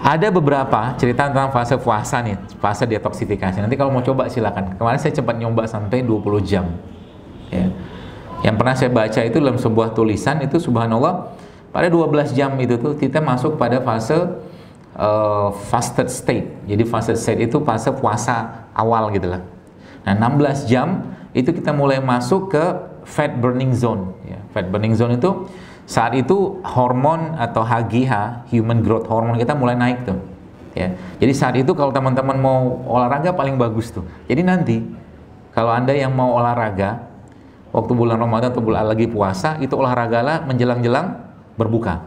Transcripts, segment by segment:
Ada beberapa cerita tentang fase puasa nih, fase detoksifikasi. Nanti kalau mau coba silakan. Kemarin saya sempat nyoba sampai 20 jam. Ya. Yang pernah saya baca itu dalam sebuah tulisan itu subhanallah pada 12 jam itu tuh kita masuk pada fase fasted state. Jadi fasted state itu fase puasa awal gitu lah. Nah 16 jam itu kita mulai masuk ke fat burning zone. Ya. Fat burning zone itu saat itu hormon atau HGH, human growth hormone kita mulai naik tuh. Ya. Jadi saat itu kalau teman-teman mau olahraga paling bagus tuh. Jadi nanti kalau Anda yang mau olahraga waktu bulan Ramadan atau bulan lagi puasa, itu olahragalah menjelang-jelang berbuka.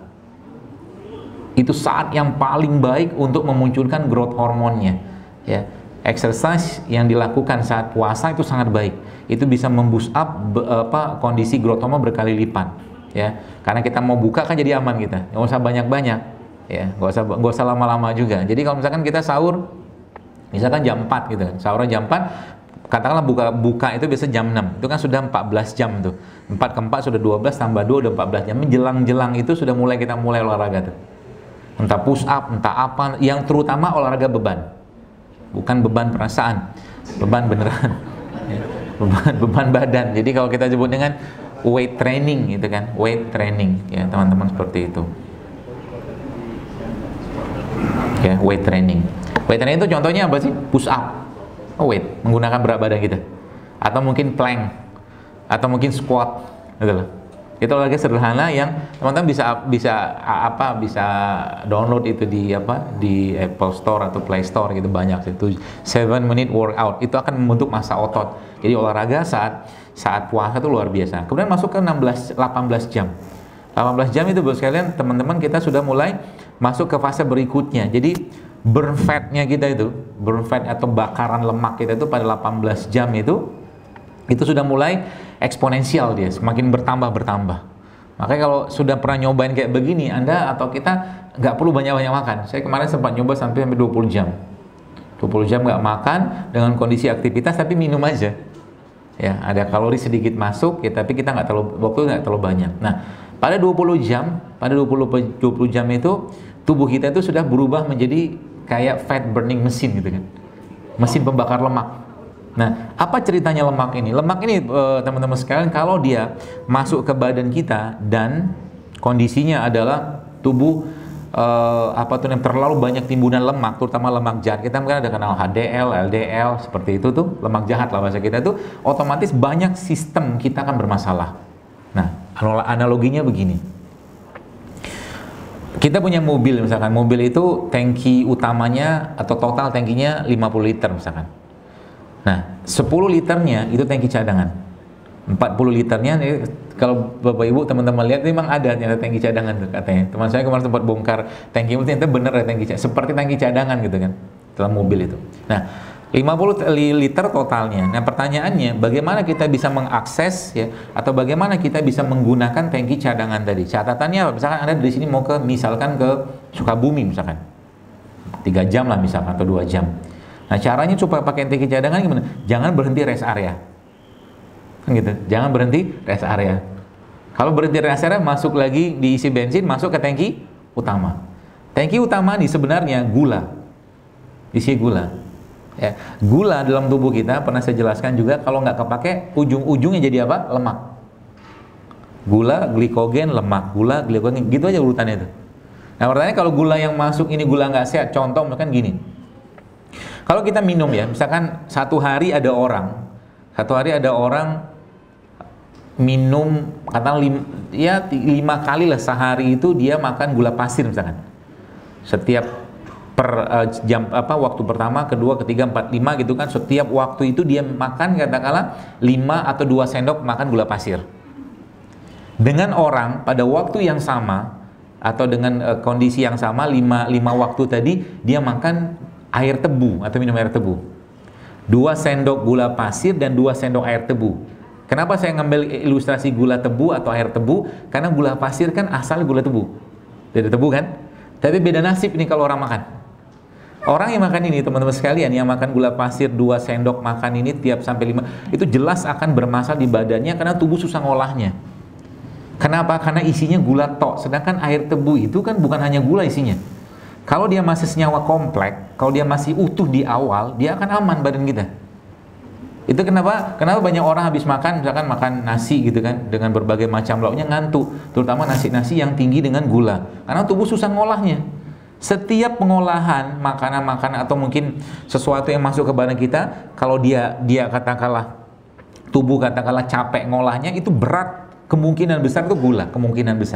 Itu saat yang paling baik untuk memunculkan growth hormonnya. Ya. Exercise yang dilakukan saat puasa itu sangat baik. Itu bisa memboost up kondisi growth hormone berkali lipat. Ya, karena kita mau buka kan jadi aman kita, nggak usah banyak-banyak, ya, nggak usah lama-lama juga. Jadi kalau misalkan kita sahur, misalkan jam 4 gitu kan, sahurnya jam 4, katakanlah buka itu biasa jam 6, itu kan sudah 14 jam tuh, 4 ke 4 sudah 12, tambah 2 udah 14 jam, menjelang-jelang itu sudah kita mulai olahraga tuh, entah push up, entah apa, yang terutama olahraga beban, bukan beban perasaan, beban beneran, ya, beban badan. Jadi kalau kita sebut dengan weight training gitu kan, weight training ya teman-teman, seperti itu ya. Weight training itu contohnya apa sih? Push up, weight, menggunakan berat badan kita, atau mungkin plank, atau mungkin squat gitu loh. Itu olahraga sederhana yang teman-teman bisa download itu di Apple Store atau Play Store gitu, banyak itu 7-minute workout, itu akan membentuk massa otot. Jadi olahraga saat puasa itu luar biasa. Kemudian masuk ke 18 jam. 18 jam itu bos sekalian, teman-teman, kita sudah mulai masuk ke fase berikutnya. Jadi burn fat-nya kita itu, burn fat atau bakaran lemak kita itu pada 18 jam itu sudah mulai eksponensial, dia semakin bertambah. Makanya kalau sudah pernah nyobain kayak begini, Anda atau kita nggak perlu banyak-banyak makan. Saya kemarin sempat nyoba sampai 20 jam. 20 jam nggak makan dengan kondisi aktivitas tapi minum aja. Ya, ada kalori sedikit masuk ya, tapi kita nggak terlalu banyak. Nah, pada 20 jam itu tubuh kita itu sudah berubah menjadi kayak fat burning mesin gitu kan. Mesin pembakar lemak. Nah, apa ceritanya lemak ini? Lemak ini teman-teman sekalian, kalau dia masuk ke badan kita dan kondisinya adalah tubuh yang terlalu banyak timbunan lemak, terutama lemak jahat. Kita mungkin ada kenal HDL, LDL, seperti itu tuh, lemak jahat lah bahasa kita tuh, otomatis banyak sistem kita akan bermasalah. Nah, analoginya begini. Kita punya mobil misalkan, mobil itu tangki utamanya atau total tangkinya 50 liter misalkan. Nah, 10 liternya itu tangki cadangan. 40 liternya, kalau Bapak Ibu teman-teman lihat memang ada ternyata tangki cadangan tuh katanya. Teman saya kemarin sempat bongkar tangki, ternyata bener ya tangki cadangan, seperti tangki cadangan gitu kan dalam mobil itu. Nah, 50 liter totalnya. Nah, pertanyaannya bagaimana kita bisa mengakses ya, atau bagaimana kita bisa menggunakan tangki cadangan tadi? Catatannya apa? Misalkan Anda dari sini mau misalkan ke Sukabumi misalkan. 3 jam lah misalkan atau 2 jam. Nah, caranya supaya pakai tangki cadangan gimana? Jangan berhenti rest area. Kan gitu. Jangan berhenti rest area. Kalau berhenti rest area, masuk lagi diisi bensin, masuk ke tangki utama. Tangki utama ini sebenarnya gula. Isi gula. Ya, gula dalam tubuh kita pernah saya jelaskan juga, kalau nggak kepake ujung-ujungnya jadi apa? Lemak. Gula, glikogen, lemak, gula, glikogen, gitu aja urutannya itu. Nah, pertanyaannya kalau gula yang masuk ini gula nggak sehat, contoh misalkan gini. Kalau kita minum ya, misalkan satu hari ada orang minum katakanlah 5 kali lah sehari itu dia makan gula pasir misalkan. Setiap waktu pertama, kedua, ketiga, 4, 5 gitu kan, setiap waktu itu dia makan katakanlah 5 atau 2 sendok makan gula pasir. Dengan orang pada waktu yang sama atau dengan kondisi yang sama 5 waktu tadi dia makan air tebu atau minum air tebu. 2 sendok gula pasir dan 2 sendok air tebu. Kenapa saya ngambil ilustrasi gula tebu atau air tebu? Karena gula pasir kan asal gula tebu. Dari tebu kan? Tapi beda nasib ini kalau orang makan. Orang yang makan ini, teman-teman sekalian, yang makan gula pasir 2 sendok makan ini tiap sampai 5, itu jelas akan bermasalah di badannya karena tubuh susah ngolahnya. Kenapa? Karena isinya gula tok. Sedangkan air tebu itu kan bukan hanya gula isinya, Kalau dia masih senyawa kompleks, kalau dia masih utuh di awal, dia akan aman badan kita. Itu kenapa banyak orang habis makan, misalkan makan nasi gitu kan, dengan berbagai macam lauknya ngantuk, terutama nasi-nasi yang tinggi dengan gula, karena tubuh susah ngolahnya. Setiap pengolahan makanan-makanan atau mungkin sesuatu yang masuk ke badan kita, kalau dia katakanlah tubuh katakanlah capek ngolahnya, itu berat, kemungkinan besar itu gula, kemungkinan besar.